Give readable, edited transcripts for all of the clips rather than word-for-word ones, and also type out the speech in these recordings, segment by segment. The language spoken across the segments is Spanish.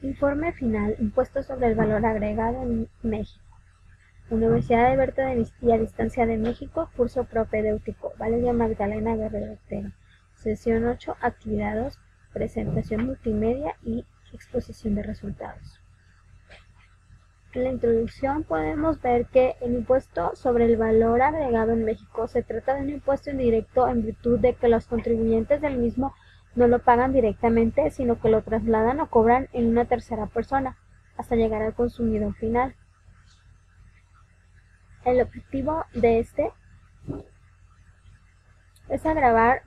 Informe final: Impuesto sobre el valor agregado en México. Universidad Alberto y a Distancia de México, curso propedéutico, Valeria Magdalena Guerrero Otero. Sesión 8, actividad 2, presentación multimedia y exposición de resultados. En la introducción podemos ver que el impuesto sobre el valor agregado en México se trata de un impuesto indirecto en virtud de que los contribuyentes del mismo no lo pagan directamente, sino que lo trasladan o cobran en una tercera persona, hasta llegar al consumidor final. El objetivo de este es agravar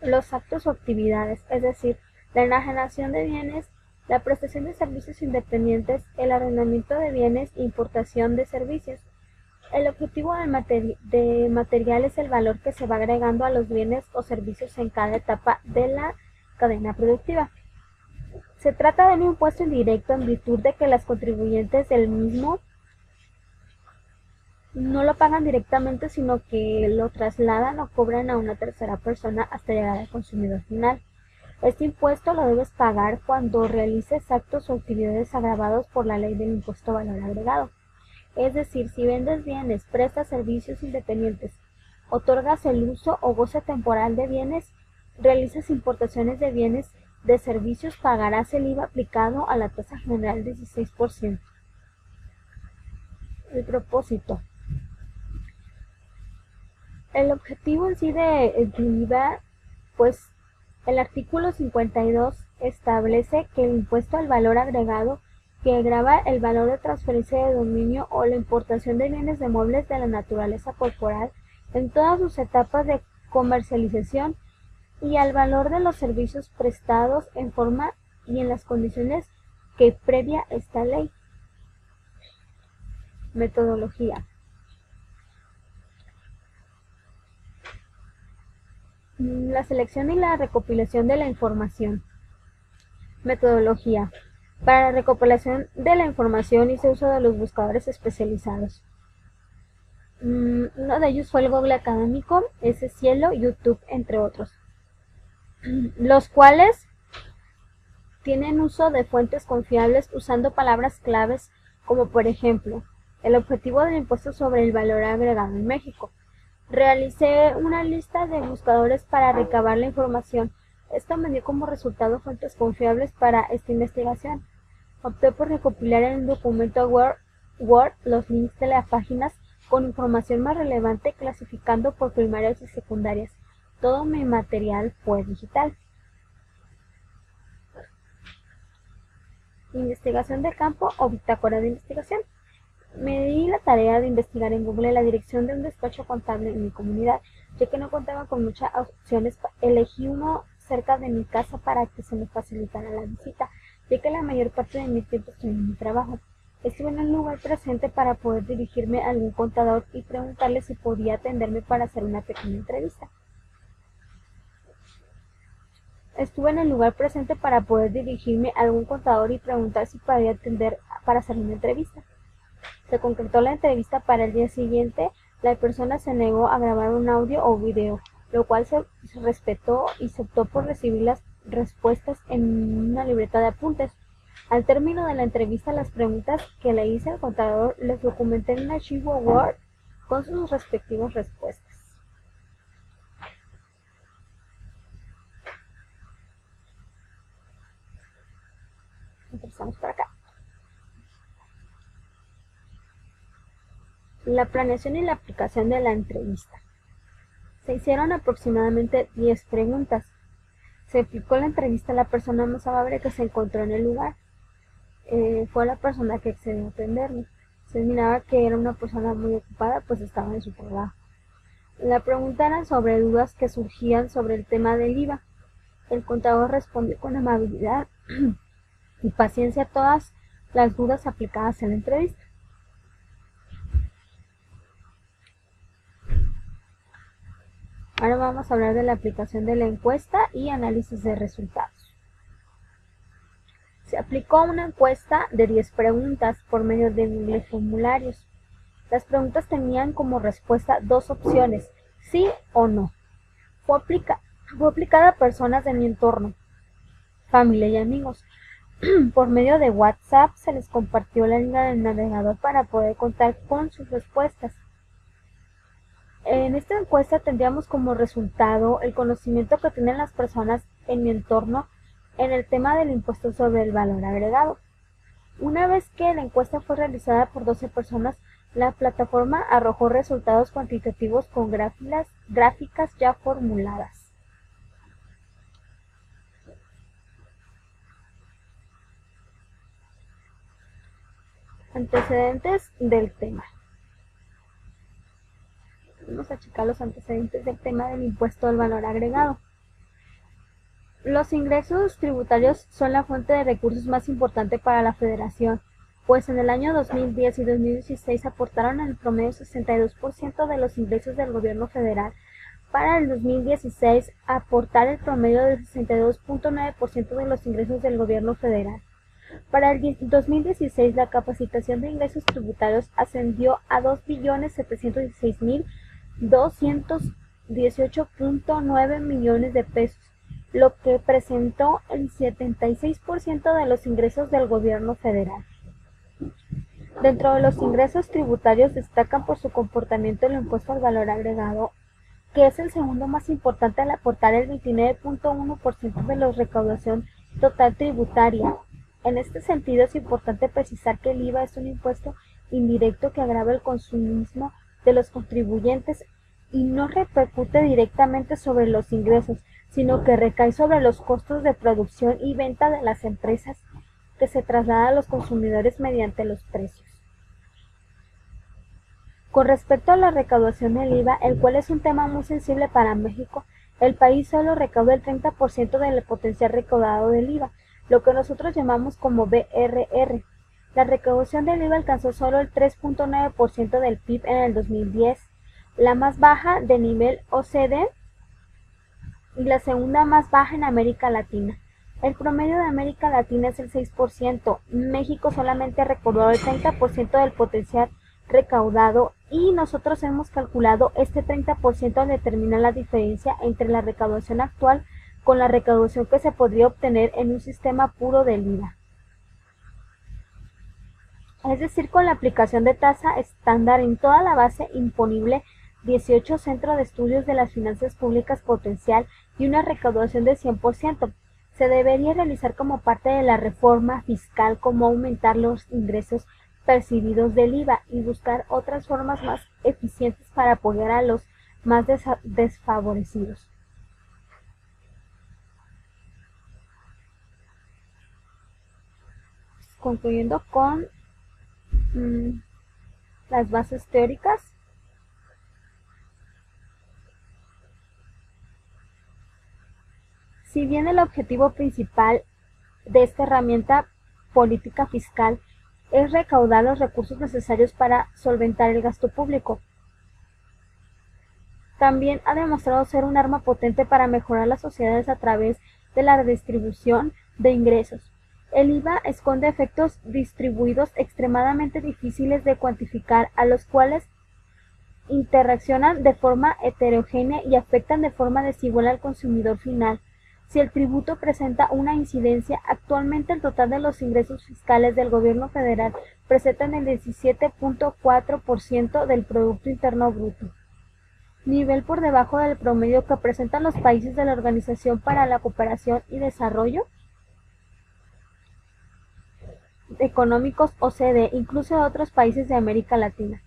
los actos o actividades, es decir, la enajenación de bienes, la prestación de servicios independientes, el arrendamiento de bienes e importación de servicios. El objetivo de material es el valor que se va agregando a los bienes o servicios en cada etapa de la cadena productiva. Se trata de un impuesto indirecto en virtud de que los contribuyentes del mismo no lo pagan directamente, sino que lo trasladan o cobran a una tercera persona hasta llegar al consumidor final. Este impuesto lo debes pagar cuando realices actos o actividades agravados por la ley del impuesto valor agregado. Es decir, si vendes bienes, prestas servicios independientes, otorgas el uso o goce temporal de bienes, realizas importaciones de bienes, de servicios, pagarás el IVA aplicado a la tasa general 16%. El propósito. El objetivo en sí del IVA, pues el artículo 52 establece que el impuesto al valor agregado que grava el valor de transferencia de dominio o la importación de bienes de muebles de la naturaleza corporal en todas sus etapas de comercialización y al valor de los servicios prestados en forma y en las condiciones que previa esta ley. Metodología. La selección y la recopilación de la información. Metodología. Para la recopilación de la información hice uso de los buscadores especializados. Uno de ellos fue el Google Académico, ese Cielo, YouTube, entre otros, los cuales tienen uso de fuentes confiables usando palabras claves como por ejemplo, el objetivo del impuesto sobre el valor agregado en México. Realicé una lista de buscadores para recabar la información. Esto me dio como resultado fuentes confiables para esta investigación. Opté por recopilar en un documento Word los links de las páginas con información más relevante, clasificando por primarias y secundarias. Todo mi material fue digital. Investigación de campo o bitácora de investigación. Me di la tarea de investigar en Google la dirección de un despacho contable en mi comunidad, ya que no contaba con muchas opciones. Elegí uno cerca de mi casa para que se me facilitara la visita, ya que la mayor parte de mi tiempo estoy en mi trabajo. Estuve en un lugar presente para poder dirigirme a algún contador y preguntarle si podía atenderme para hacer una pequeña entrevista. Estuve en el lugar presente para poder dirigirme a algún contador y preguntar si podía atender para hacer una entrevista. Se concretó la entrevista para el día siguiente. La persona se negó a grabar un audio o video, lo cual se respetó y se optó por recibir las respuestas en una libreta de apuntes. Al término de la entrevista, las preguntas que le hice al contador les documenté en un archivo Word con sus respectivas respuestas. Empezamos por acá. La planeación y la aplicación de la entrevista. Se hicieron aproximadamente 10 preguntas. Se aplicó la entrevista a la persona más amable que se encontró en el lugar. Fue la persona que accedió a atenderme. Se miraba que era una persona muy ocupada, pues estaba en su trabajo. La pregunta era sobre dudas que surgían sobre el tema del IVA. El contador respondió con amabilidad y paciencia a todas las dudas aplicadas en la entrevista. Ahora vamos a hablar de la aplicación de la encuesta y análisis de resultados. Se aplicó una encuesta de 10 preguntas por medio de Google Formularios. Las preguntas tenían como respuesta dos opciones, sí o no. Fue aplicada a personas de mi entorno. familia y amigos. Por medio de WhatsApp se les compartió la línea del navegador para poder contar con sus respuestas. En esta encuesta tendríamos como resultado el conocimiento que tienen las personas en mi entorno en el tema del impuesto sobre el valor agregado. Una vez que la encuesta fue realizada por 12 personas, la plataforma arrojó resultados cuantitativos con gráficas ya formuladas. Antecedentes del tema. Vamos a checar los antecedentes del tema del impuesto al valor agregado. Los ingresos tributarios son la fuente de recursos más importante para la Federación, pues en el año 2010 y 2016 aportaron en promedio 62% de los ingresos del gobierno federal. Para el 2016, aportar el promedio del 62.9% de los ingresos del gobierno federal. Para el 2016, la capacitación de ingresos tributarios ascendió a 2.716.218.9 millones de pesos, lo que presentó el 76% de los ingresos del gobierno federal. Dentro de los ingresos tributarios destacan por su comportamiento el impuesto al valor agregado, que es el segundo más importante al aportar el 29.1% de la recaudación total tributaria. En este sentido es importante precisar que el IVA es un impuesto indirecto que agrava el consumismo de los contribuyentes y no repercute directamente sobre los ingresos, sino que recae sobre los costos de producción y venta de las empresas, que se traslada a los consumidores mediante los precios. Con respecto a la recaudación del IVA, el cual es un tema muy sensible para México, el país solo recauda el 30% del potencial recaudado del IVA, lo que nosotros llamamos como BRR. La recaudación del IVA alcanzó solo el 3.9% del PIB en el 2010, la más baja de nivel OCDE y la segunda más baja en América Latina. El promedio de América Latina es el 6%, México solamente recaudó el 30% del potencial recaudado y nosotros hemos calculado este 30% al determinar la diferencia entre la recaudación actual con la recaudación que se podría obtener en un sistema puro del IVA. Es decir, con la aplicación de tasa estándar en toda la base imponible, 18 centros de estudios de las finanzas públicas potencial y una recaudación de 100%. Se debería realizar como parte de la reforma fiscal como aumentar los ingresos percibidos del IVA y buscar otras formas más eficientes para apoyar a los más desfavorecidos. Concluyendo con las bases teóricas. Si bien el objetivo principal de esta herramienta política fiscal es recaudar los recursos necesarios para solventar el gasto público, también ha demostrado ser un arma potente para mejorar las sociedades a través de la redistribución de ingresos. El IVA esconde efectos distribuidos extremadamente difíciles de cuantificar, a los cuales interaccionan de forma heterogénea y afectan de forma desigual al consumidor final. Si el tributo presenta una incidencia, actualmente el total de los ingresos fiscales del gobierno federal presentan el 17.4% del Producto Interno Bruto, nivel por debajo del promedio que presentan los países de la Organización para la Cooperación y Desarrollo Económicos OCDE, incluso de otros países de América Latina.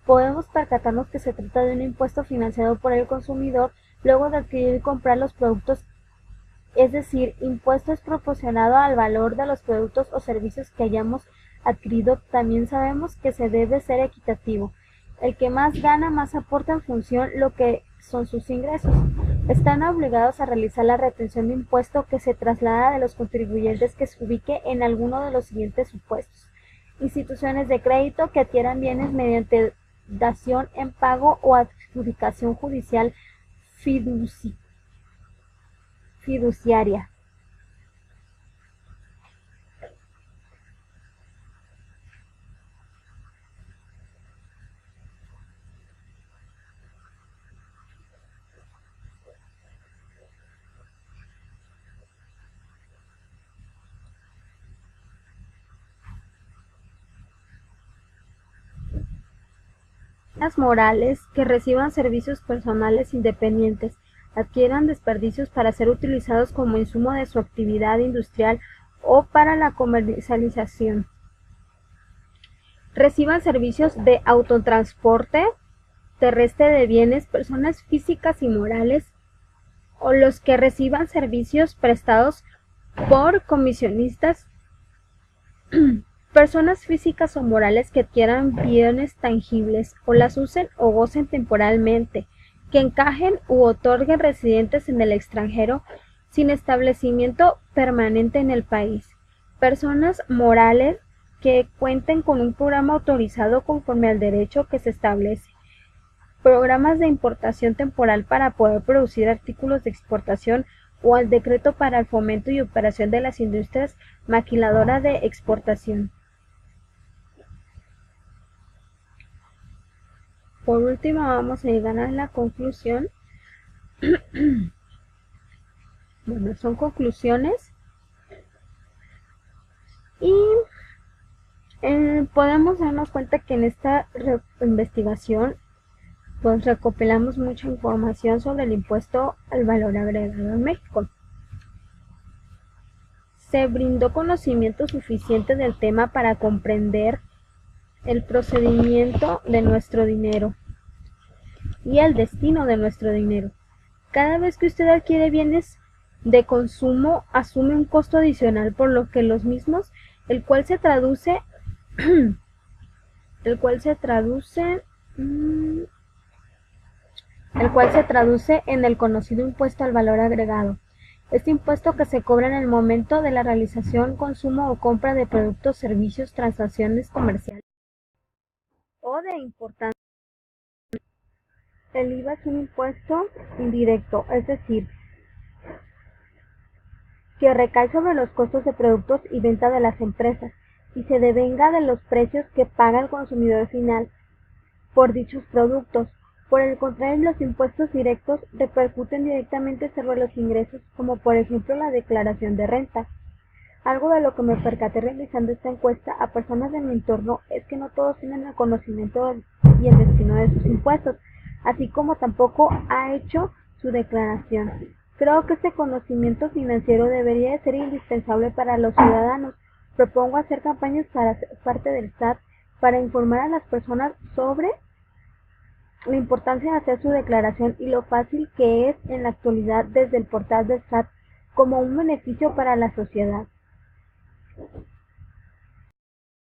Podemos percatarnos que se trata de un impuesto financiado por el consumidor luego de adquirir y comprar los productos, es decir, impuesto es proporcionado al valor de los productos o servicios que hayamos adquirido. También sabemos que se debe ser equitativo. El que más gana más aporta en función lo que son sus ingresos. Están obligados a realizar la retención de impuesto que se traslada de los contribuyentes que se ubique en alguno de los siguientes supuestos: instituciones de crédito que adquieran bienes mediante dación en pago o adjudicación judicial fiduciaria. Las morales que reciban servicios personales independientes, adquieran desperdicios para ser utilizados como insumo de su actividad industrial o para la comercialización. Reciban servicios de autotransporte terrestre de bienes, personas físicas y morales, o los que reciban servicios prestados por comisionistas, personas físicas o morales que adquieran bienes tangibles o las usen o gocen temporalmente, que encajen u otorguen residentes en el extranjero sin establecimiento permanente en el país, personas morales que cuenten con un programa autorizado conforme al derecho que se establece, programas de importación temporal para poder producir artículos de exportación o al decreto para el fomento y operación de las industrias maquiladoras de exportación. Por último, vamos a llegar a la conclusión. Bueno, son conclusiones y podemos darnos cuenta que en esta investigación pues recopilamos mucha información sobre el impuesto al valor agregado en México. Se brindó conocimiento suficiente del tema para comprender el procedimiento de nuestro dinero y el destino de nuestro dinero. Cada vez que usted adquiere bienes de consumo, asume un costo adicional por lo que los mismos, el cual se traduce en el conocido impuesto al valor agregado. Este impuesto que se cobra en el momento de la realización, consumo o compra de productos, servicios, transacciones comerciales o de importación. El IVA es un impuesto indirecto, es decir, que recae sobre los costos de productos y venta de las empresas y se devenga de los precios que paga el consumidor final por dichos productos. Por el contrario, los impuestos directos repercuten directamente sobre los ingresos, como por ejemplo la declaración de renta. Algo de lo que me percaté realizando esta encuesta a personas de mi entorno es que no todos tienen el conocimiento y el destino de sus impuestos, así como tampoco ha hecho su declaración. Creo que este conocimiento financiero debería de ser indispensable para los ciudadanos. Propongo hacer campañas para ser parte del SAT para informar a las personas sobre la importancia de hacer su declaración y lo fácil que es en la actualidad desde el portal del SAT como un beneficio para la sociedad.